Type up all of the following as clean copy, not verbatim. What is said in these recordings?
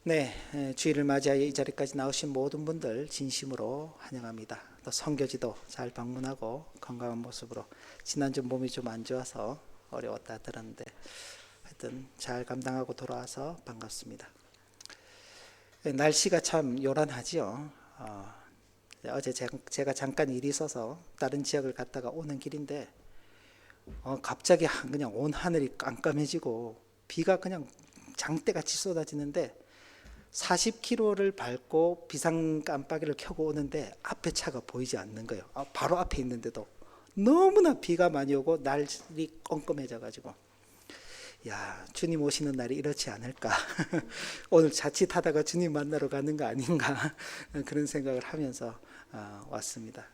네, 주일을 맞이하여 이 자리까지 나오신 모든 분들 진심으로 환영합니다. 또 선교지도 잘 방문하고 건강한 모습으로, 지난주 몸이 좀 안 좋아서 어려웠다 들었는데 하여튼 잘 감당하고 돌아와서 반갑습니다. 날씨가 참 요란하지요. 어제 제가 잠깐 일이 있어서 다른 지역을 갔다가 오는 길인데 갑자기 그냥 온 하늘이 깜깜해지고 비가 그냥 장대같이 쏟아지는데 40km를 밟고 비상 깜빡이를 켜고 오는데 앞에 차가 보이지 않는 거예요. 바로 앞에 있는데도 너무나 비가 많이 오고 날이 껌껌해져 가지고, 야, 주님 오시는 날이 이렇지 않을까. 오늘 자칫하다가 주님 만나러 가는 거 아닌가. 그런 생각을 하면서 왔습니다.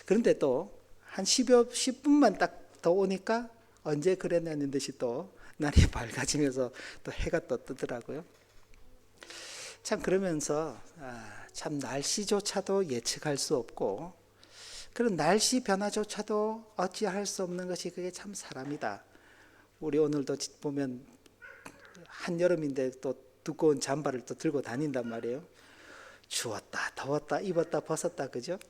그런데 또 한 10분만 딱 더 오니까 언제 그랬냐는 듯이 또 날이 밝아지면서 또 해가 또 뜨더라고요. 참 그러면서 참 날씨조차도 예측할 수 없고, 그런 날씨 변화조차도 어찌할 수 없는 것이 그게 참 사람이다. 우리 오늘도 보면 한여름인데 또 두꺼운 잠바를 또 들고 다닌단 말이에요. 추웠다 더웠다 입었다 벗었다, 그죠?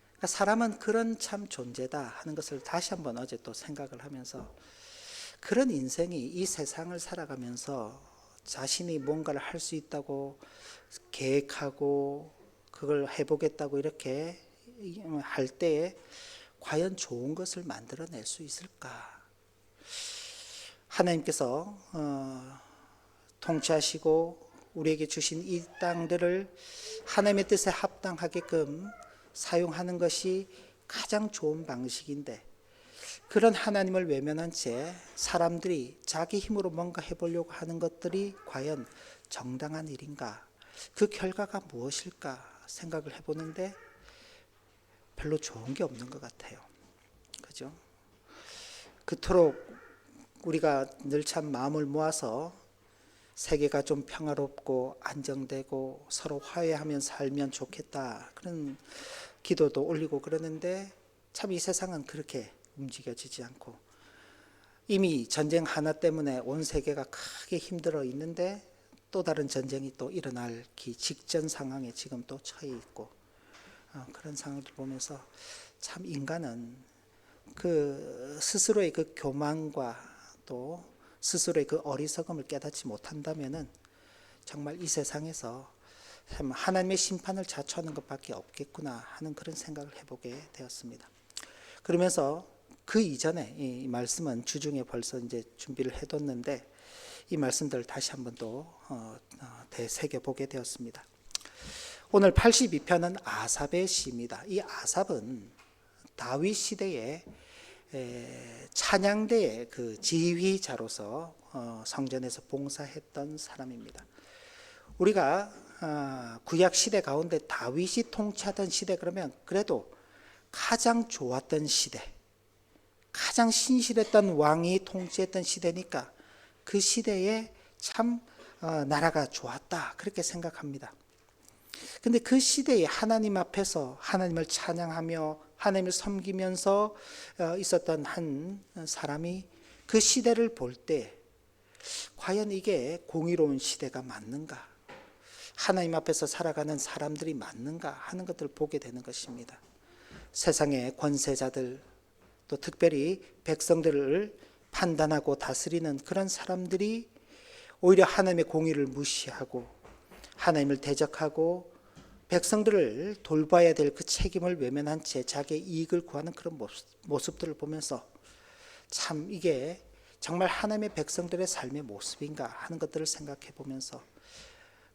그러니까 사람은 그런 참 존재다 하는 것을 다시 한번 어제 또 생각을 하면서, 그런 인생이 이 세상을 살아가면서 자신이 뭔가를 할 수 있다고 계획하고 그걸 해보겠다고 이렇게 할 때에 과연 좋은 것을 만들어낼 수 있을까? 하나님께서 통치하시고 우리에게 주신 이 땅들을 하나님의 뜻에 합당하게끔 사용하는 것이 가장 좋은 방식인데, 그런 하나님을 외면한 채 사람들이 자기 힘으로 뭔가 해보려고 하는 것들이 과연 정당한 일인가? 그 결과가 무엇일까 생각을 해보는데 별로 좋은 게 없는 것 같아요. 그죠? 그토록 우리가 늘 참 마음을 모아서 세계가 좀 평화롭고 안정되고 서로 화해하면 살면 좋겠다, 그런 기도도 올리고 그러는데 참 이 세상은 그렇게 움직여지지 않고, 이미 전쟁 하나 때문에 온 세계가 크게 힘들어 있는데 또 다른 전쟁이 또 일어나기 직전 상황에 지금 또 처해 있고, 그런 상황을 보면서 참 인간은 그 스스로의 그 교만과 또 스스로의 그 어리석음을 깨닫지 못한다면은 정말 이 세상에서 하나님의 심판을 자초하는 것밖에 없겠구나 하는 그런 생각을 해보게 되었습니다. 그러면서 그 이전에 이 말씀은 주중에 벌써 이제 준비를 해뒀는데 이 말씀들을 다시 한번 또 되새겨 보게 되었습니다. 오늘 82편은 아삽의 시입니다. 이 아삽은 다윗 시대에 찬양대의 그 지휘자로서 성전에서 봉사했던 사람입니다. 우리가 구약 시대 가운데 다윗이 통치하던 시대 그러면 그래도 가장 좋았던 시대, 가장 신실했던 왕이 통치했던 시대니까 그 시대에 참 나라가 좋았다, 그렇게 생각합니다. 근데 그 시대에 하나님 앞에서 하나님을 찬양하며 하나님을 섬기면서 있었던 한 사람이 그 시대를 볼 때 과연 이게 공의로운 시대가 맞는가, 하나님 앞에서 살아가는 사람들이 맞는가 하는 것들을 보게 되는 것입니다. 세상의 권세자들, 또 특별히 백성들을 판단하고 다스리는 그런 사람들이 오히려 하나님의 공의를 무시하고 하나님을 대적하고 백성들을 돌봐야 될 그 책임을 외면한 채 자기의 이익을 구하는 그런 모습들을 보면서 참 이게 정말 하나님의 백성들의 삶의 모습인가 하는 것들을 생각해 보면서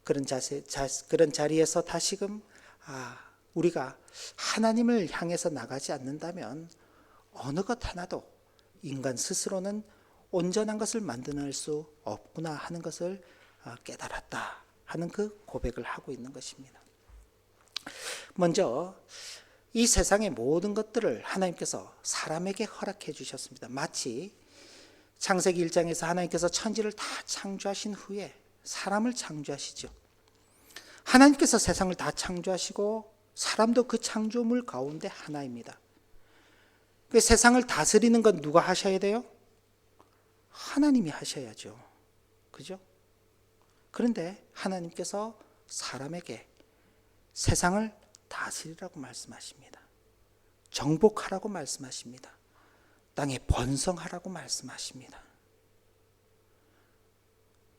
그런 자리에서 다시금 우리가 하나님을 향해서 나가지 않는다면 어느 것 하나도 인간 스스로는 온전한 것을 만들어낼 수 없구나 하는 것을 깨달았다 하는 그 고백을 하고 있는 것입니다. 먼저 이 세상의 모든 것들을 하나님께서 사람에게 허락해 주셨습니다. 마치 창세기 1장에서 하나님께서 천지를 다 창조하신 후에 사람을 창조하시죠. 하나님께서 세상을 다 창조하시고 사람도 그 창조물 가운데 하나입니다. 그 세상을 다스리는 건 누가 하셔야 돼요? 하나님이 하셔야죠. 그죠? 그런데 하나님께서 사람에게 세상을 다스리라고 말씀하십니다. 정복하라고 말씀하십니다. 땅에 번성하라고 말씀하십니다.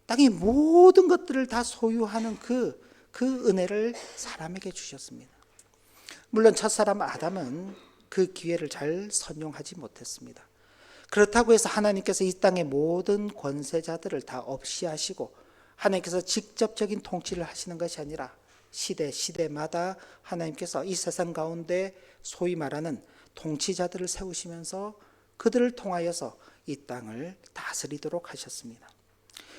땅의 모든 것들을 다 소유하는 그 은혜를 사람에게 주셨습니다. 물론 첫사람 아담은 그 기회를 잘 선용하지 못했습니다. 그렇다고 해서 하나님께서 이 땅의 모든 권세자들을 다 없이 하시고 하나님께서 직접적인 통치를 하시는 것이 아니라 시대마다 하나님께서 이 세상 가운데 소위 말하는 통치자들을 세우시면서 그들을 통하여서 이 땅을 다스리도록 하셨습니다.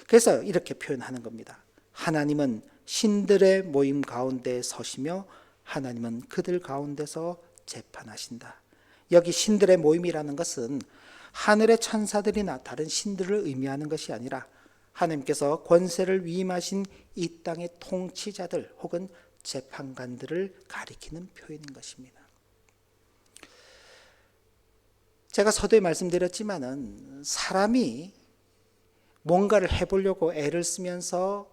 그래서 이렇게 표현하는 겁니다. 하나님은 신들의 모임 가운데 서시며 하나님은 그들 가운데서 재판하신다. 여기 신들의 모임이라는 것은 하늘의 천사들이나 다른 신들을 의미하는 것이 아니라 하나님께서 권세를 위임하신 이 땅의 통치자들 혹은 재판관들을 가리키는 표현인 것입니다. 제가 서두에 말씀드렸지만은 사람이 뭔가를 해보려고 애를 쓰면서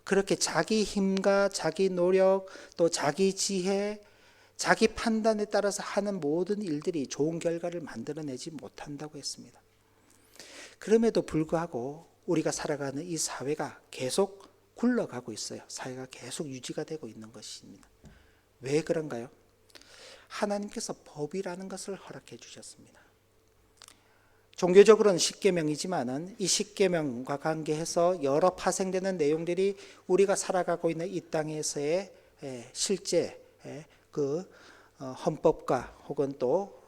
그렇게 자기 힘과 자기 노력 또 자기 지혜 자기 판단에 따라서 하는 모든 일들이 좋은 결과를 만들어내지 못한다고 했습니다. 그럼에도 불구하고 우리가 살아가는 이 사회가 계속 굴러가고 있어요. 사회가 계속 유지가 되고 있는 것입니다. 왜 그런가요? 하나님께서 법이라는 것을 허락해 주셨습니다. 종교적으로는 십계명이지만은 이 십계명과 관계해서 여러 파생되는 내용들이 우리가 살아가고 있는 이 땅에서의 실제 그 헌법과 혹은 또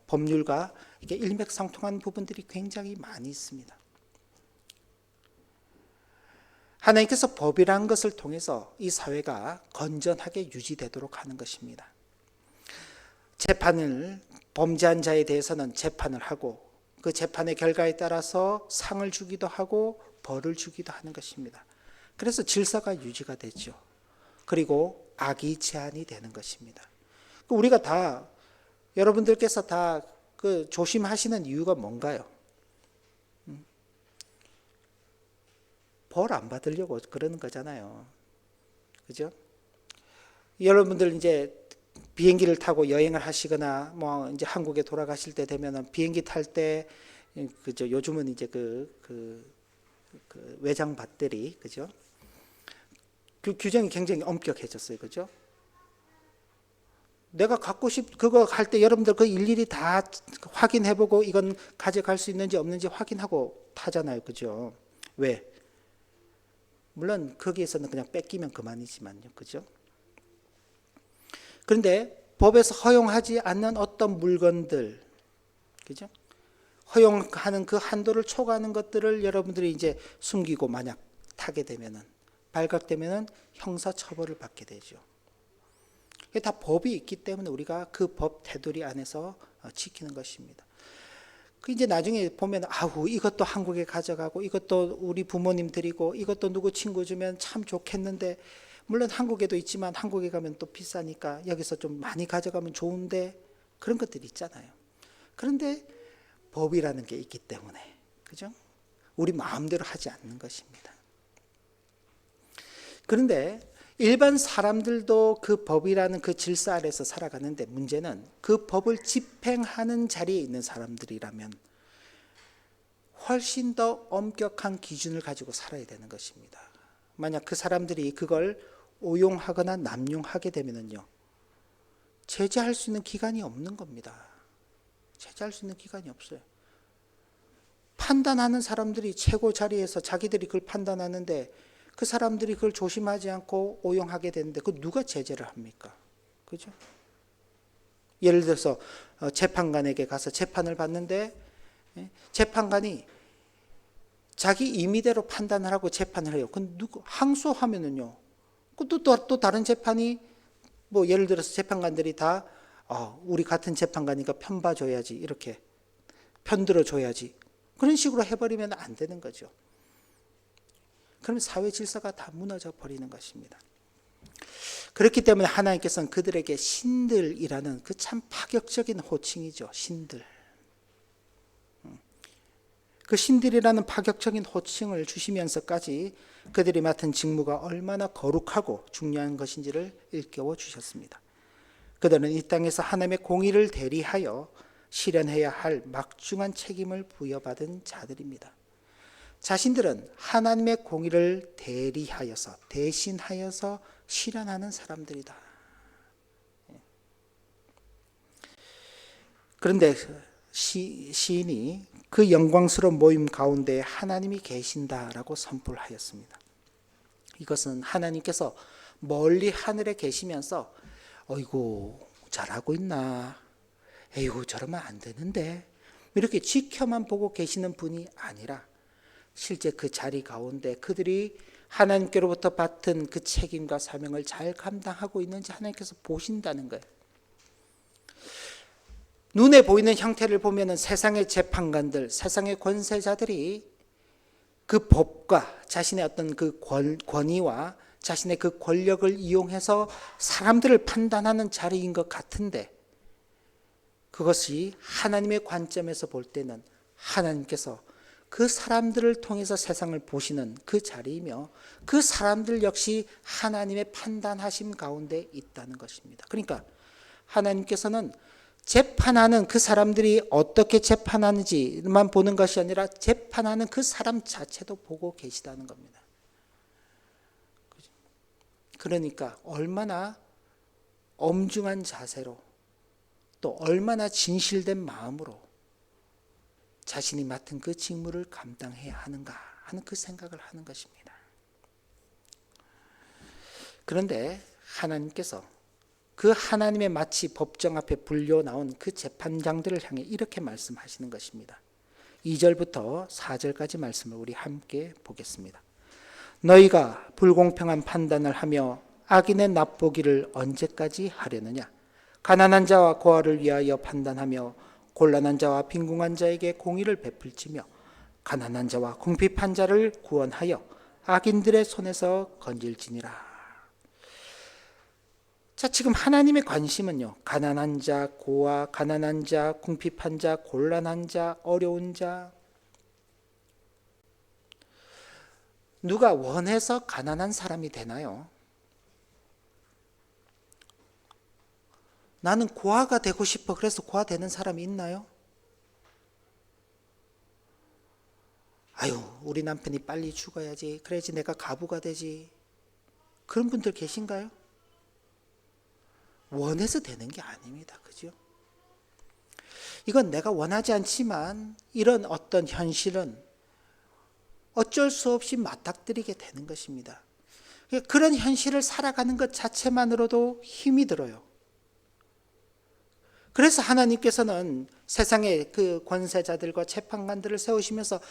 법률과 이게 일맥상통한 부분들이 굉장히 많이 있습니다. 하나님께서 법이라는 것을 통해서 이 사회가 건전하게 유지되도록 하는 것입니다. 재판을 범죄한 자에 대해서는 재판을 하고 그 재판의 결과에 따라서 상을 주기도 하고 벌을 주기도 하는 것입니다. 그래서 질서가 유지가 되죠. 그리고 악이 제한이 되는 것입니다. 우리가 다 여러분들께서 다 그 조심하시는 이유가 뭔가요? 벌 안 받으려고 그러는 거잖아요. 그죠? 여러분들 이제 비행기를 타고 여행을 하시거나 뭐 이제 한국에 돌아가실 때 되면은 비행기 탈 때 그죠? 요즘은 이제 그 외장 배터리 그죠? 그 규정이 굉장히 엄격해졌어요. 그죠? 내가 갖고 그거 할 때 여러분들 그 일일이 다 확인해보고 이건 가져갈 수 있는지 없는지 확인하고 타잖아요. 그죠? 왜? 물론 거기에서는 그냥 뺏기면 그만이지만요. 그죠? 그런데 법에서 허용하지 않는 어떤 물건들, 그죠? 허용하는 그 한도를 초과하는 것들을 여러분들이 이제 숨기고 만약 타게 되면은 발각되면은 형사 처벌을 받게 되죠. 이게 다 법이 있기 때문에 우리가 그 법 테두리 안에서 지키는 것입니다. 그 이제 나중에 보면 아우 이것도 한국에 가져가고 이것도 우리 부모님 드리고 이것도 누구 친구 주면 참 좋겠는데 물론 한국에도 있지만 한국에 가면 또 비싸니까 여기서 좀 많이 가져가면 좋은데 그런 것들이 있잖아요. 그런데 법이라는 게 있기 때문에 그죠? 우리 마음대로 하지 않는 것입니다. 그런데 일반 사람들도 그 법이라는 그 질서 아래서 살아가는데 문제는 그 법을 집행하는 자리에 있는 사람들이라면 훨씬 더 엄격한 기준을 가지고 살아야 되는 것입니다. 만약 그 사람들이 그걸 오용하거나 남용하게 되면요 제재할 수 있는 기간이 없는 겁니다. 제재할 수 있는 기간이 없어요. 판단하는 사람들이 최고 자리에서 자기들이 그걸 판단하는데 그 사람들이 그걸 조심하지 않고 오용하게 되는데 그 누가 제재를 합니까? 그죠? 예를 들어서 재판관에게 가서 재판을 받는데 재판관이 자기 임의대로 판단을 하고 재판을 해요. 그건 누구 항소하면은요. 또 다른 재판이 뭐 예를 들어서 재판관들이 다 우리 같은 재판관이니까 편 봐줘야지 이렇게 편들어 줘야지 그런 식으로 해버리면 안 되는 거죠. 그러면 사회 질서가 다 무너져 버리는 것입니다. 그렇기 때문에 하나님께서는 그들에게 신들이라는 그 참 파격적인 호칭이죠. 신들. 그 신들이라는 파격적인 호칭을 주시면서까지 그들이 맡은 직무가 얼마나 거룩하고 중요한 것인지를 일깨워 주셨습니다. 그들은 이 땅에서 하나님의 공의를 대리하여 실현해야 할 막중한 책임을 부여받은 자들입니다. 자신들은 하나님의 공의를 대리하여서 대신하여서 실현하는 사람들이다. 그런데 시인이 그 영광스러운 모임 가운데 하나님이 계신다라고 선포를 하였습니다. 이것은 하나님께서 멀리 하늘에 계시면서 어이구 잘하고 있나, 에이구 저러면 안 되는데 이렇게 지켜만 보고 계시는 분이 아니라 실제 그 자리 가운데 그들이 하나님께로부터 받은 그 책임과 사명을 잘 감당하고 있는지 하나님께서 보신다는 거예요. 눈에 보이는 형태를 보면은 세상의 재판관들, 세상의 권세자들이 그 법과 자신의 어떤 그 권위와 자신의 그 권력을 이용해서 사람들을 판단하는 자리인 것 같은데, 그것이 하나님의 관점에서 볼 때는 하나님께서 그 사람들을 통해서 세상을 보시는 그 자리이며 그 사람들 역시 하나님의 판단하심 가운데 있다는 것입니다. 그러니까 하나님께서는 재판하는 그 사람들이 어떻게 재판하는지만 보는 것이 아니라 재판하는 그 사람 자체도 보고 계시다는 겁니다. 그러니까 얼마나 엄중한 자세로 또 얼마나 진실된 마음으로 자신이 맡은 그 직무를 감당해야 하는가 하는 그 생각을 하는 것입니다. 그런데 하나님께서 그 하나님의 마치 법정 앞에 불려 나온 그 재판장들을 향해 이렇게 말씀하시는 것입니다. 2절부터 4절까지 말씀을 우리 함께 보겠습니다. 너희가 불공평한 판단을 하며 악인의 납보기를 언제까지 하려느냐? 가난한 자와 고아를 위하여 판단하며 곤란한 자와 빈궁한 자에게 공의를 베풀지며 가난한 자와 궁핍한 자를 구원하여 악인들의 손에서 건질지니라. 자, 지금 하나님의 관심은요, 가난한 자, 고아, 가난한 자, 궁핍한 자, 곤란한 자, 어려운 자. 누가 원해서 가난한 사람이 되나요? 나는 고아가 되고 싶어. 그래서 고아 되는 사람이 있나요? 아유, 우리 남편이 빨리 죽어야지. 그래야지 내가 가부가 되지. 그런 분들 계신가요? 원해서 되는 게 아닙니다. 그죠? 이건 내가 원하지 않지만 이런 어떤 현실은 어쩔 수 없이 맞닥뜨리게 되는 것입니다. 그런 현실을 살아가는 것 자체만으로도 힘이 들어요. 그래서 하나님께서는 세상의 그 권세자들과 재판관들을 세우시면서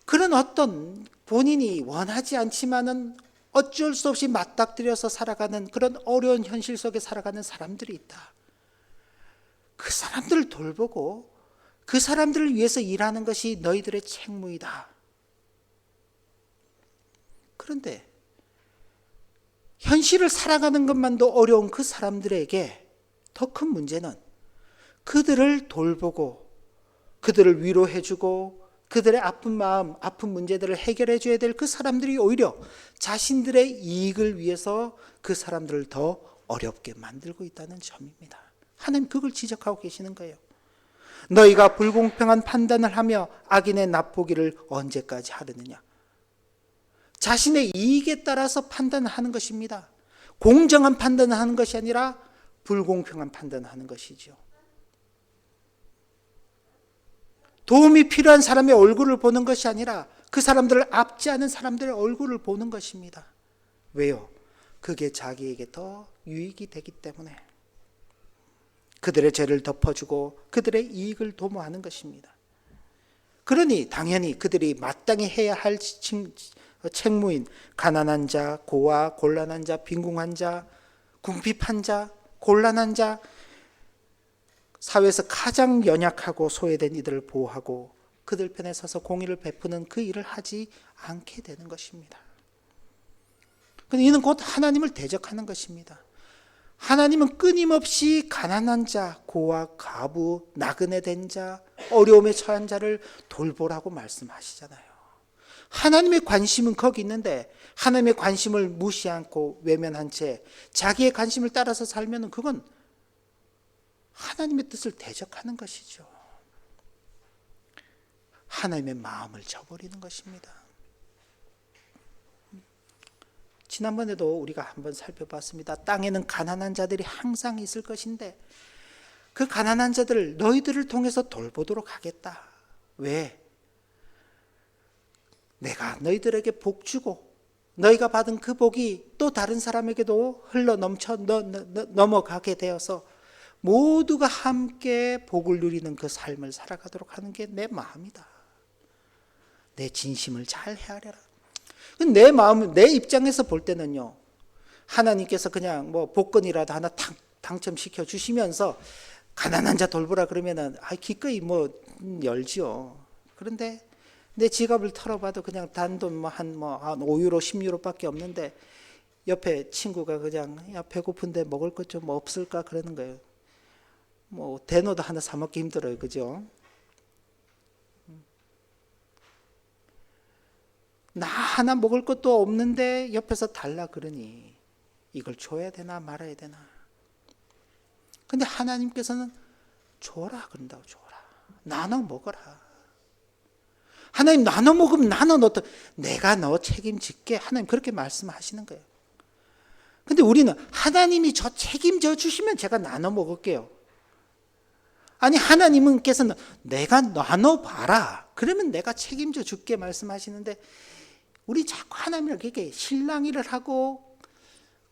그런 어떤 본인이 원하지 않지만은 어쩔 수 없이 맞닥뜨려서 살아가는 그런 어려운 현실 속에 살아가는 사람들이 있다. 그 사람들을 돌보고 그 사람들을 위해서 일하는 것이 너희들의 책무이다. 그런데 현실을 살아가는 것만도 어려운 그 사람들에게 더 큰 문제는 그들을 돌보고 그들을 위로해주고 그들의 아픈 마음, 아픈 문제들을 해결해 줘야 될 그 사람들이 오히려 자신들의 이익을 위해서 그 사람들을 더 어렵게 만들고 있다는 점입니다. 하나님 그걸 지적하고 계시는 거예요. 너희가 불공평한 판단을 하며 악인의 납보기를 언제까지 하려느냐? 자신의 이익에 따라서 판단을 하는 것입니다. 공정한 판단을 하는 것이 아니라 불공평한 판단을 하는 것이죠. 도움이 필요한 사람의 얼굴을 보는 것이 아니라 그 사람들을 앞지 않은 사람들의 얼굴을 보는 것입니다. 왜요? 그게 자기에게 더 유익이 되기 때문에 그들의 죄를 덮어주고 그들의 이익을 도모하는 것입니다. 그러니 당연히 그들이 마땅히 해야 할 책무인 가난한 자, 고아, 곤란한 자, 빈궁한 자, 궁핍한 자, 곤란한 자, 사회에서 가장 연약하고 소외된 이들을 보호하고 그들 편에 서서 공의를 베푸는 그 일을 하지 않게 되는 것입니다. 그런데 이는 곧 하나님을 대적하는 것입니다. 하나님은 끊임없이 가난한 자, 고아, 가부, 나그네 된 자, 어려움에 처한 자를 돌보라고 말씀하시잖아요. 하나님의 관심은 거기 있는데 하나님의 관심을 무시 않고 외면한 채 자기의 관심을 따라서 살면 그건 하나님의 뜻을 대적하는 것이죠. 하나님의 마음을 저버리는 것입니다. 지난번에도 우리가 한번 살펴봤습니다. 땅에는 가난한 자들이 항상 있을 것인데 그 가난한 자들을 너희들을 통해서 돌보도록 하겠다. 왜? 내가 너희들에게 복 주고 너희가 받은 그 복이 또 다른 사람에게도 흘러 넘쳐 넘어가게 되어서 모두가 함께 복을 누리는 그 삶을 살아가도록 하는 게 내 마음이다. 내 진심을 잘 헤아려라. 내 마음, 내 입장에서 볼 때는요, 하나님께서 그냥 뭐 복권이라도 하나 당첨시켜 주시면서 가난한 자 돌보라 그러면은 기꺼이 뭐 열지요. 그런데 내 지갑을 털어봐도 그냥 단돈 한 5유로, 10유로밖에 없는데 옆에 친구가 그냥 야 배고픈데 먹을 것 좀 없을까 그러는 거예요. 뭐 대노도 하나 사 먹기 힘들어요, 그죠? 나 하나 먹을 것도 없는데 옆에서 달라 그러니 이걸 줘야 되나 말아야 되나. 근데 하나님께서는 줘라 그런다고. 줘라. 나눠 먹어라. 하나님 나눠 먹으면 나는 내가 너 책임질게. 하나님 그렇게 말씀하시는 거예요. 근데 우리는 하나님이 저 책임져 주시면 제가 나눠 먹을게요. 아니 하나님께서는 내가 나눠 봐라. 그러면 내가 책임져 줄게 말씀하시는데 우리 자꾸 하나님이랑 그렇게 실랑이를 하고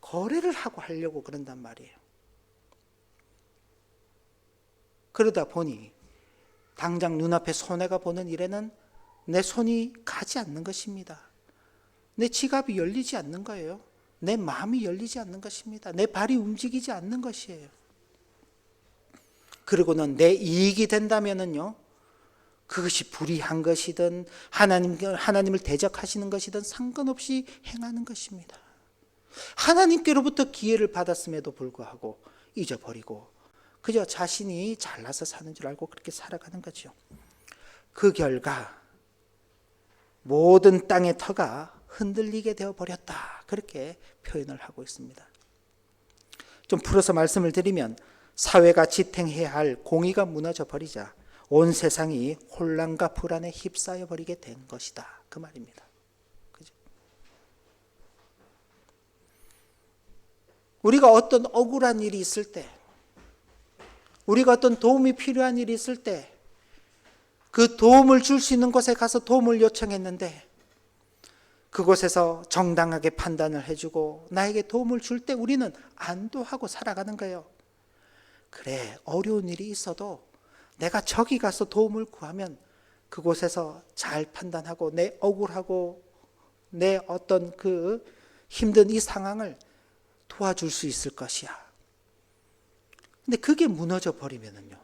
거래를 하고 하려고 그런단 말이에요. 그러다 보니 당장 눈앞에 손해가 보는 일에는 내 손이 가지 않는 것입니다. 내 지갑이 열리지 않는 거예요. 내 마음이 열리지 않는 것입니다. 내 발이 움직이지 않는 것이에요. 그리고는 내 이익이 된다면은요, 그것이 불의한 것이든 하나님을 대적하시는 것이든 상관없이 행하는 것입니다. 하나님께로부터 기회를 받았음에도 불구하고 잊어버리고 그저 자신이 잘나서 사는 줄 알고 그렇게 살아가는 거죠. 그 결과 모든 땅의 터가 흔들리게 되어버렸다. 그렇게 표현을 하고 있습니다. 좀 풀어서 말씀을 드리면 사회가 지탱해야 할 공의가 무너져 버리자 온 세상이 혼란과 불안에 휩싸여 버리게 된 것이다. 그 말입니다. 그죠? 우리가 어떤 억울한 일이 있을 때, 우리가 어떤 도움이 필요한 일이 있을 때 그 도움을 줄 수 있는 곳에 가서 도움을 요청했는데 그곳에서 정당하게 판단을 해주고 나에게 도움을 줄 때 우리는 안도하고 살아가는 거예요. 그래, 어려운 일이 있어도 내가 저기 가서 도움을 구하면 그곳에서 잘 판단하고 내 억울하고 내 어떤 그 힘든 이 상황을 도와줄 수 있을 것이야. 근데 그게 무너져 버리면은요,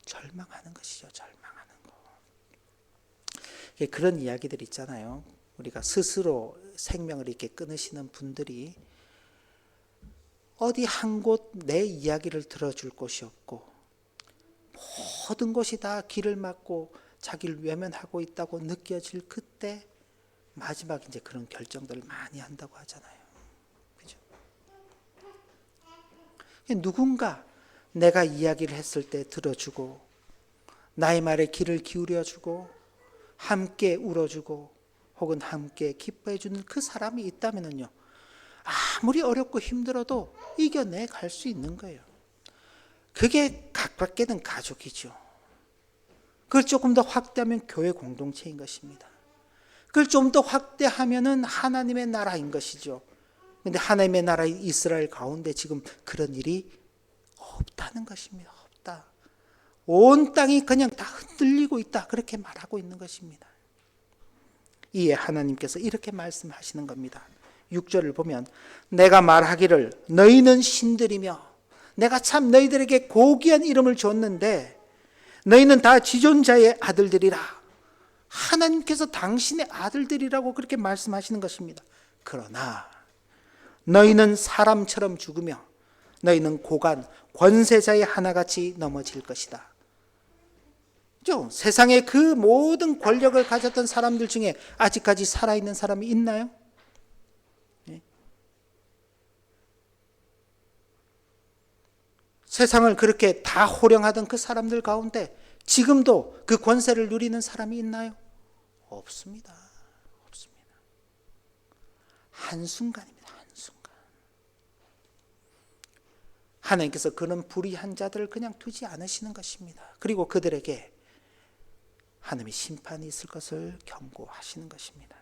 절망하는 것이죠. 절망하는 거. 그런 이야기들 있잖아요. 우리가 스스로 생명을 이렇게 끊으시는 분들이 어디 한 곳 내 이야기를 들어줄 곳이 없고 모든 것이 다 길을 막고 자기를 외면하고 있다고 느껴질 그때 마지막 이제 그런 결정들을 많이 한다고 하잖아요. 그죠? 누군가 내가 이야기를 했을 때 들어주고 나의 말에 귀를 기울여주고 함께 울어주고 혹은 함께 기뻐해주는 그 사람이 있다면요, 아무리 어렵고 힘들어도 이겨내 갈 수 있는 거예요. 그게 각각께는 가족이죠. 그걸 조금 더 확대하면 교회 공동체인 것입니다. 그걸 좀 더 확대하면은 하나님의 나라인 것이죠. 그런데 하나님의 나라 이스라엘 가운데 지금 그런 일이 없다는 것입니다. 없다. 온 땅이 그냥 다 흔들리고 있다. 그렇게 말하고 있는 것입니다. 이에 하나님께서 이렇게 말씀하시는 겁니다. 6절을 보면 내가 말하기를 너희는 신들이며 내가 참 너희들에게 고귀한 이름을 줬는데 너희는 다 지존자의 아들들이라. 하나님께서 당신의 아들들이라고 그렇게 말씀하시는 것입니다. 그러나 너희는 사람처럼 죽으며 너희는 고관 권세자의 하나같이 넘어질 것이다. 세상의 그 모든 권력을 가졌던 사람들 중에 아직까지 살아있는 사람이 있나요? 세상을 그렇게 다 호령하던 그 사람들 가운데 지금도 그 권세를 누리는 사람이 있나요? 없습니다. 없습니다. 한순간입니다. 한순간. 하나님께서 그런 불의한 자들을 그냥 두지 않으시는 것입니다. 그리고 그들에게 하나님의 심판이 있을 것을 경고하시는 것입니다.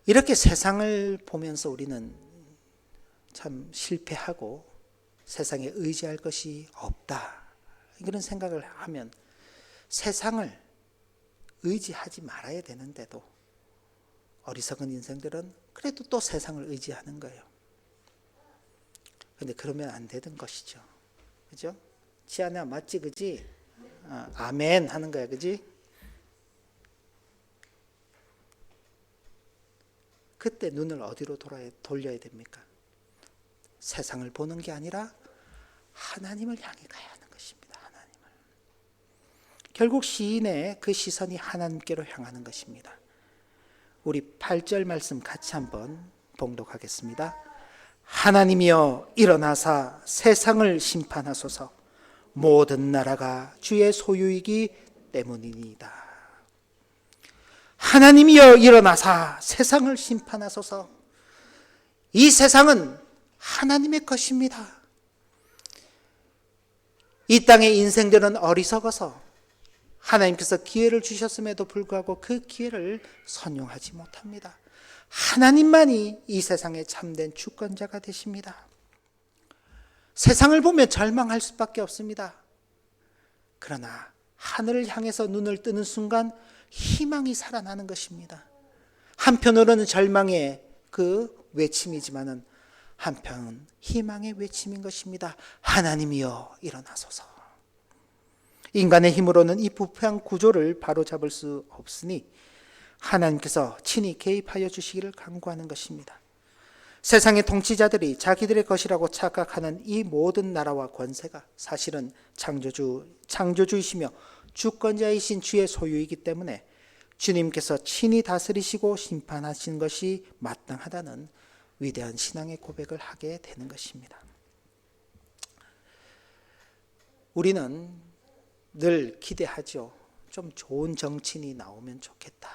이렇게 세상을 보면서 우리는 참 실패하고 세상에 의지할 것이 없다, 그런 생각을 하면 세상을 의지하지 말아야 되는데도 어리석은 인생들은 그래도 또 세상을 의지하는 거예요. 근데 그러면 안 되는 것이죠. 그죠? 지아나 맞지, 그지? 아멘 하는 거야, 그지? 그때 눈을 어디로 돌려야 됩니까? 세상을 보는 게 아니라 하나님을 향해 가야 하는 것입니다. 하나님을. 결국 시인의 그 시선이 하나님께로 향하는 것입니다. 우리 8절 말씀 같이 한번 봉독하겠습니다. 하나님이여 일어나사 세상을 심판하소서. 모든 나라가 주의 소유이기 때문이니이다. 하나님이여 일어나사 세상을 심판하소서. 이 세상은 하나님의 것입니다. 이 땅의 인생들은 어리석어서 하나님께서 기회를 주셨음에도 불구하고 그 기회를 선용하지 못합니다. 하나님만이 이 세상의 참된 주권자가 되십니다. 세상을 보면 절망할 수밖에 없습니다. 그러나 하늘을 향해서 눈을 뜨는 순간 희망이 살아나는 것입니다. 한편으로는 절망의 그 외침이지만은 한편은 희망의 외침인 것입니다. 하나님이여 일어나소서. 인간의 힘으로는 이 부패한 구조를 바로잡을 수 없으니 하나님께서 친히 개입하여 주시기를 간구하는 것입니다. 세상의 통치자들이 자기들의 것이라고 착각하는 이 모든 나라와 권세가 사실은 창조주이시며 주권자이신 주의 소유이기 때문에 주님께서 친히 다스리시고 심판하신 것이 마땅하다는 위대한 신앙의 고백을 하게 되는 것입니다. 우리는 늘 기대하죠. 좀 좋은 정치인이 나오면 좋겠다.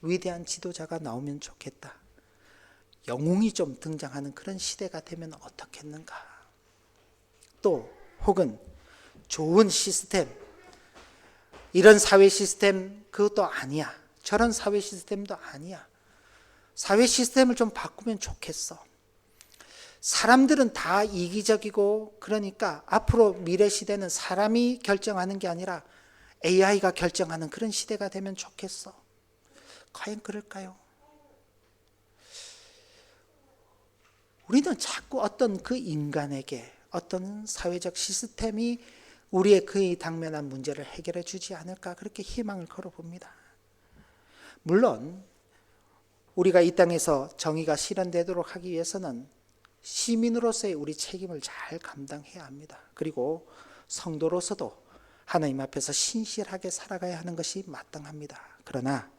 위대한 지도자가 나오면 좋겠다. 영웅이 좀 등장하는 그런 시대가 되면 어떻겠는가. 또 혹은 좋은 시스템, 이런 사회 시스템 그것도 아니야. 저런 사회 시스템도 아니야. 사회 시스템을 좀 바꾸면 좋겠어. 사람들은 다 이기적이고 그러니까 앞으로 미래 시대는 사람이 결정하는 게 아니라 AI가 결정하는 그런 시대가 되면 좋겠어. 과연 그럴까요? 우리는 자꾸 어떤 그 인간에게 어떤 사회적 시스템이 우리의 그의 당면한 문제를 해결해 주지 않을까, 그렇게 희망을 걸어봅니다. 물론 우리가 이 땅에서 정의가 실현되도록 하기 위해서는 시민으로서의 우리 책임을 잘 감당해야 합니다. 그리고 성도로서도 하나님 앞에서 신실하게 살아가야 하는 것이 마땅합니다. 그러나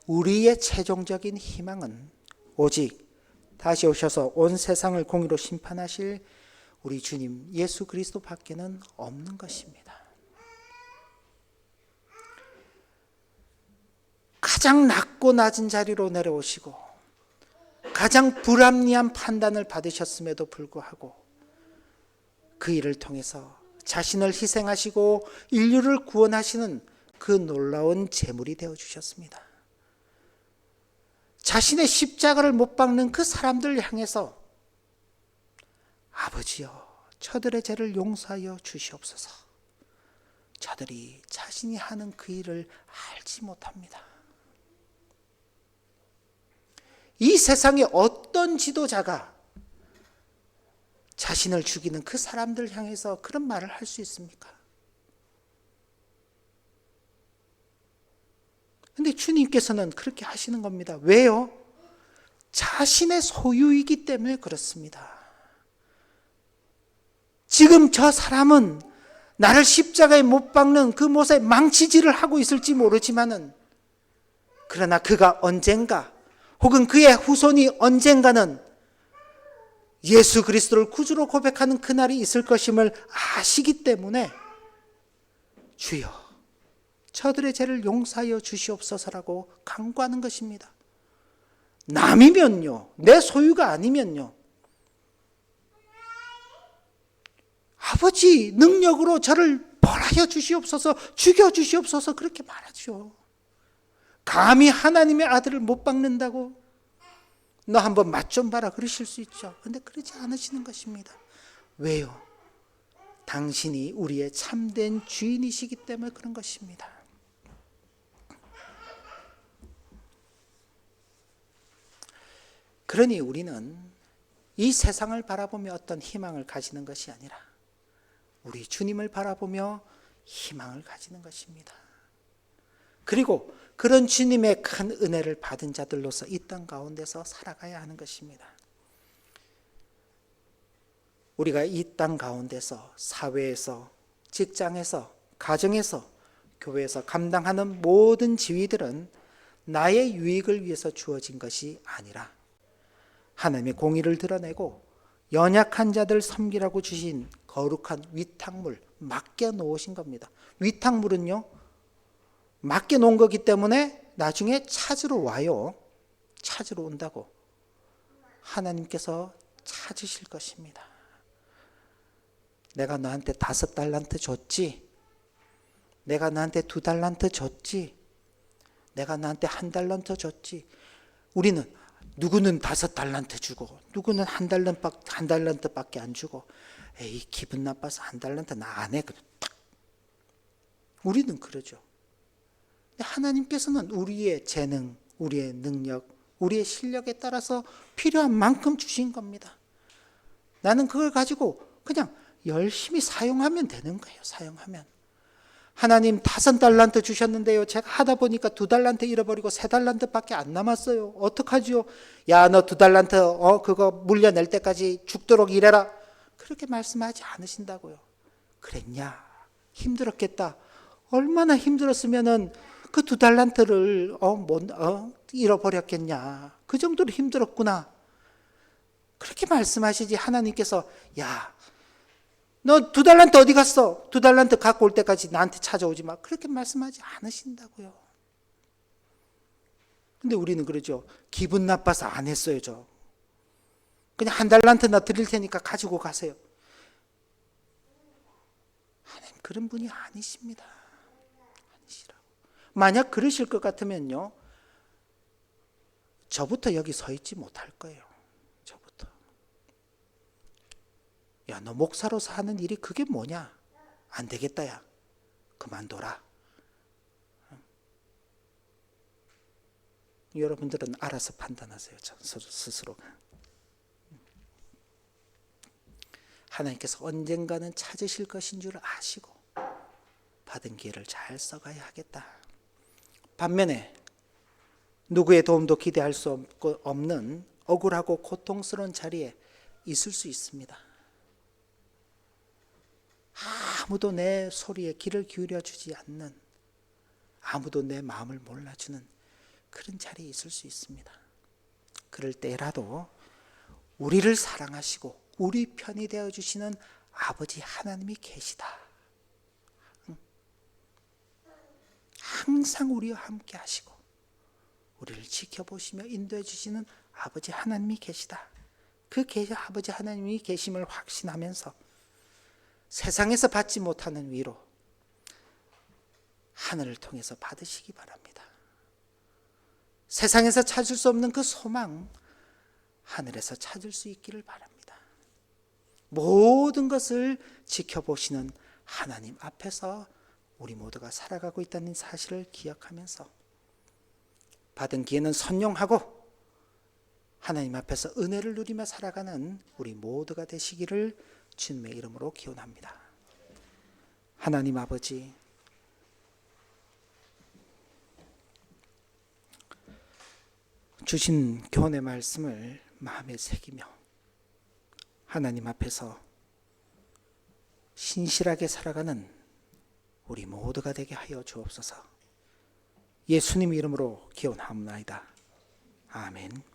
우리의 최종적인 희망은 오직 다시 오셔서 온 세상을 공의로 심판하실 우리 주님 예수 그리스도 밖에는 없는 것입니다. 가장 낮고 낮은 자리로 내려오시고 가장 불합리한 판단을 받으셨음에도 불구하고 그 일을 통해서 자신을 희생하시고 인류를 구원하시는 그 놀라운 제물이 되어주셨습니다. 자신의 십자가를 못 박는 그 사람들을 향해서 아버지여 저들의 죄를 용서하여 주시옵소서. 저들이 자신이 하는 그 일을 알지 못합니다. 이 세상에 어떤 지도자가 자신을 죽이는 그 사람들 향해서 그런 말을 할 수 있습니까? 근데 주님께서는 그렇게 하시는 겁니다. 왜요? 자신의 소유이기 때문에 그렇습니다. 지금 저 사람은 나를 십자가에 못 박는 그 못에 망치질을 하고 있을지 모르지만은, 그러나 그가 언젠가 혹은 그의 후손이 언젠가는 예수 그리스도를 구주로 고백하는 그날이 있을 것임을 아시기 때문에 주여 저들의 죄를 용서하여 주시옵소서라고 간구하는 것입니다. 남이면요, 내 소유가 아니면요, 아버지 능력으로 저를 벌하여 주시옵소서, 죽여 주시옵소서 그렇게 말하죠. 감히 하나님의 아들을 못 박는다고 너 한번 맛 좀 봐라 그러실 수 있죠. 그런데 그러지 않으시는 것입니다. 왜요? 당신이 우리의 참된 주인이시기 때문에 그런 것입니다. 그러니 우리는 이 세상을 바라보며 어떤 희망을 가지는 것이 아니라 우리 주님을 바라보며 희망을 가지는 것입니다. 그리고 그런 주님의 큰 은혜를 받은 자들로서 이 땅 가운데서 살아가야 하는 것입니다. 우리가 이 땅 가운데서 사회에서, 직장에서, 가정에서, 교회에서 감당하는 모든 지위들은 나의 유익을 위해서 주어진 것이 아니라 하나님의 공의를 드러내고 연약한 자들 섬기라고 주신 거룩한 위탁물, 맡겨 놓으신 겁니다. 위탁물은요, 맡겨 놓은 거기 때문에 나중에 찾으러 와요. 찾으러 온다고 하나님께서 찾으실 것입니다. 내가 너한테 5달란트 줬지, 내가 너한테 2달란트 줬지, 내가 너한테 1달란트 줬지. 우리는 누구는 5달란트 주고 누구는 1달란트밖에 안 주고, 에이 기분 나빠서 1달란트 나 안 해. 우리는 그러죠. 하나님께서는 우리의 재능, 우리의 능력, 우리의 실력에 따라서 필요한 만큼 주신 겁니다. 나는 그걸 가지고 그냥 열심히 사용하면 되는 거예요. 사용하면. 하나님 5달란트 주셨는데요, 제가 하다 보니까 2달란트 잃어버리고 3달란트밖에 안 남았어요. 어떡하지요? 야, 너 2달란트 그거 물려낼 때까지 죽도록 일해라. 그렇게 말씀하지 않으신다고요. 그랬냐? 힘들었겠다. 얼마나 힘들었으면은 그 2달란트를 잃어버렸겠냐. 그 정도로 힘들었구나. 그렇게 말씀하시지. 하나님께서 야, 너 2달란트 어디 갔어? 2달란트 갖고 올 때까지 나한테 찾아오지 마. 그렇게 말씀하지 않으신다고요. 근데 우리는 그러죠. 기분 나빠서 안 했어요. 저 그냥 1달란트 나 드릴 테니까 가지고 가세요. 하나님 그런 분이 아니십니다. 아니시라고. 만약 그러실 것 같으면요, 저부터 여기 서 있지 못할 거예요. 저부터. 야, 너 목사로서 하는 일이 그게 뭐냐? 안 되겠다, 야. 그만둬라. 여러분들은 알아서 판단하세요. 스스로가. 하나님께서 언젠가는 찾으실 것인 줄 아시고 받은 기회를 잘 써가야 하겠다. 반면에 누구의 도움도 기대할 수 없는 억울하고 고통스러운 자리에 있을 수 있습니다. 아무도 내 소리에 귀를 기울여 주지 않는, 아무도 내 마음을 몰라주는 그런 자리에 있을 수 있습니다. 그럴 때라도 우리를 사랑하시고 우리 편이 되어주시는 아버지 하나님이 계시다. 항상 우리와 함께 하시고 우리를 지켜보시며 인도해 주시는 아버지 하나님이 계시다. 그 아버지 하나님이 계심을 확신하면서 세상에서 받지 못하는 위로 하늘을 통해서 받으시기 바랍니다. 세상에서 찾을 수 없는 그 소망, 하늘에서 찾을 수 있기를 바랍니다. 모든 것을 지켜보시는 하나님 앞에서 우리 모두가 살아가고 있다는 사실을 기억하면서 받은 기회는 선용하고 하나님 앞에서 은혜를 누리며 살아가는 우리 모두가 되시기를 주님의 이름으로 기원합니다. 하나님 아버지, 주신 교훈의 말씀을 마음에 새기며 하나님 앞에서 신실하게 살아가는 우리 모두가 되게 하여 주옵소서. 예수님 이름으로 기원하옵나이다. 아멘.